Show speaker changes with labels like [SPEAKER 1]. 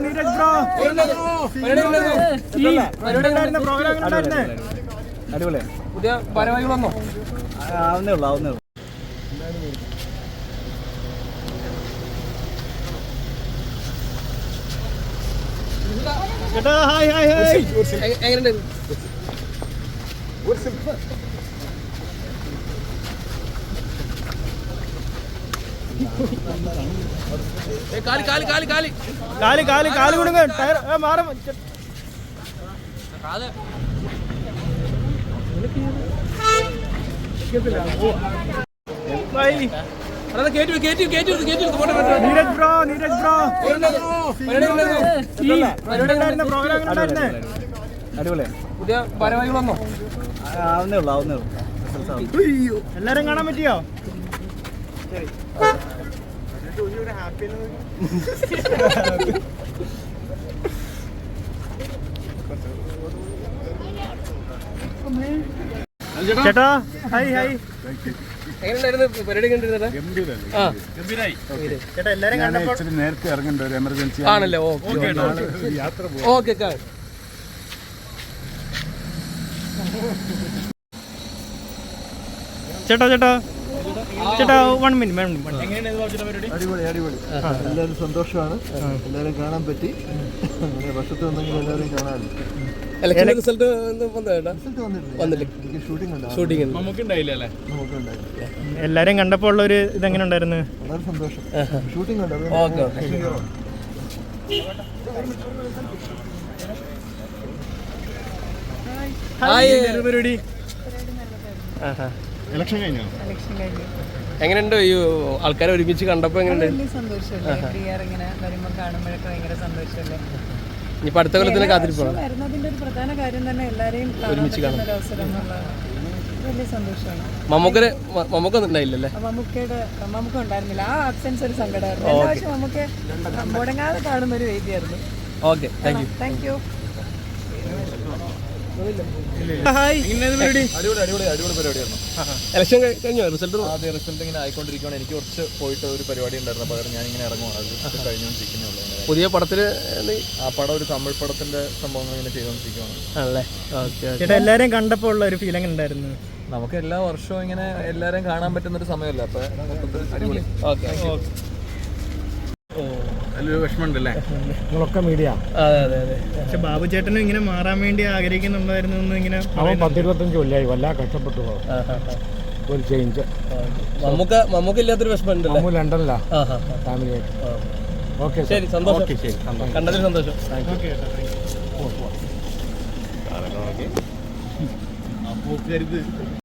[SPEAKER 1] Neeraj bro.
[SPEAKER 2] അടിപൊളി.
[SPEAKER 3] പുതിയ ഭാരവാഹികൾ വന്നോ?
[SPEAKER 2] ആവുന്നേ ഉള്ളൂ.
[SPEAKER 1] ചേട്ടാ ഹായ് ഹായ് ഹായ്.
[SPEAKER 3] എങ്ങനെയുണ്ട്?
[SPEAKER 1] കാല് കൊടുങ്ങ ടയർ മാറും. നീരജ് ബ്രോ പ്രോഗ്രാം
[SPEAKER 2] അടിപൊളി.
[SPEAKER 3] പുതിയ ഭാരവാഹികൾ വന്നോ?
[SPEAKER 2] ആവുന്നേ ഉള്ളൂ.
[SPEAKER 1] എല്ലാരും കാണാൻ പറ്റിയോ? ചേട്ടാ ഹായ് ഹായ്.
[SPEAKER 3] എങ്ങനെയുണ്ടായിരുന്നു പരിപാടി? കണ്ടിരുന്നല്ലേ?
[SPEAKER 1] ചേട്ടാ എല്ലാരും കണ്ടപ്പോൾ
[SPEAKER 4] നേരത്തെ ഇറങ്ങേണ്ട ഒരു എമർജൻസി
[SPEAKER 3] ആണല്ലേ? ഓക്കെ.
[SPEAKER 1] ചേട്ടാ 1 മിനിറ്റ്.
[SPEAKER 4] അടിപൊളി. എല്ലാവരും സന്തോഷമാണ്. എല്ലാവരും കാണാൻ പറ്റി. അങ്ങനെ വർഷത്തിൽ വന്നെങ്കിൽ എല്ലാവരും കാണാമല്ലോ.
[SPEAKER 3] ഇലക്ഷൻ റിസൾട്ട് വന്നില്ല. ഷൂട്ടിംഗ്
[SPEAKER 4] നമുക്കുണ്ടായില്ല.
[SPEAKER 1] എല്ലാരും കണ്ടപ്പോൾ ഉള്ള ഒരു ഇതെങ്ങനെ ഉണ്ടായിരുന്നു?
[SPEAKER 4] വളരെ സന്തോഷം. ഷൂട്ടിംഗ് ഉണ്ട്.
[SPEAKER 1] പരിപാടി
[SPEAKER 4] ഇലക്ഷൻ കഴിഞ്ഞോ?
[SPEAKER 3] എങ്ങനെയുണ്ട് ഈ ആൾക്കാരെ ഒരുമിച്ച് കണ്ടപ്പോ? എങ്ങനെയുണ്ട്? ഇനിയിപ്പോ അടുത്ത കൊല്ലത്തിന് കാത്തിരിപ്പാണ്.
[SPEAKER 5] പ്രധാന കാര്യം തന്നെ എല്ലാരെയും
[SPEAKER 3] ഒരുമിച്ച് കാണാൻ
[SPEAKER 5] വലിയ സന്തോഷമാണ്.
[SPEAKER 3] മമ്മൂക്ക ഉണ്ടായില്ലല്ലേ?
[SPEAKER 5] മമ്മൂക്ക ഉണ്ടായിരുന്നില്ല. ആ ആബ്സെൻസ് ഒരു സങ്കടമായിരുന്നു. എല്ലാ വർഷവും മമ്മൂക്ക മുടങ്ങാതെ കാണുന്ന ഒരു വേദിയായിരുന്നു.
[SPEAKER 3] Okay,
[SPEAKER 5] thank you.
[SPEAKER 4] അടിപൊളി പരിപാടിയായിരുന്നു.
[SPEAKER 3] ഇലക്ഷൻ കഴിഞ്ഞോ? റിസൾട്ട്
[SPEAKER 4] ഇങ്ങനെ ആയിക്കൊണ്ടിരിക്കുകയാണ്. എനിക്ക് കുറച്ച് പോയിട്ട് ഒരു പരിപാടി ഉണ്ടായിരുന്നു. പകരം ഞാൻ ഇങ്ങനെ ഇറങ്ങുവാണ്. അത് കഴിഞ്ഞുകൊണ്ടിരിക്കുന്നുള്ളൂ.
[SPEAKER 3] പുതിയ പടത്തിന്
[SPEAKER 4] ആ പടം ഒരു തമിഴ് പടത്തിന്റെ സംഭവങ്ങൾ ഇങ്ങനെ ചെയ്തുകൊണ്ടിരിക്കുകയാണ്.
[SPEAKER 3] ആണല്ലേ?
[SPEAKER 1] ചേട്ടാ എല്ലാരും കണ്ടപ്പോൾ ഉള്ള ഒരു ഫീലിംഗ് ഉണ്ടായിരുന്നു?
[SPEAKER 4] നമുക്ക് എല്ലാ വർഷവും ഇങ്ങനെ എല്ലാവരെയും കാണാൻ പറ്റുന്ന ഒരു സമയമല്ല. അപ്പൊ അടിപൊളി. നല്ലൊരു വിഷമമുണ്ടല്ലേ?
[SPEAKER 2] നിങ്ങളൊക്കെ മീഡിയ.
[SPEAKER 3] അതെ.
[SPEAKER 1] പക്ഷെ ബാബു ചേട്ടനും ഇങ്ങനെ മാറാൻ വേണ്ടി ആഗ്രഹിക്കുന്നുണ്ടായിരുന്നു. ഇങ്ങനെ
[SPEAKER 2] അവൻ 10-25 കൊല്ലായി വല്ലാ കഷ്ടപ്പെട്ടു ഒരു ചേഞ്ച്.
[SPEAKER 3] മമ്മൂക്ക ഇല്ലാത്തൊരു വിഷമമുണ്ടല്ലോ.
[SPEAKER 2] മമ്മൂ ലണ്ടനിലാ ഫാമിലിയായിട്ട്. ഓക്കെ,
[SPEAKER 3] ശരി. സന്തോഷം. കണ്ടതിൽ സന്തോഷം.
[SPEAKER 4] ഓക്കെ.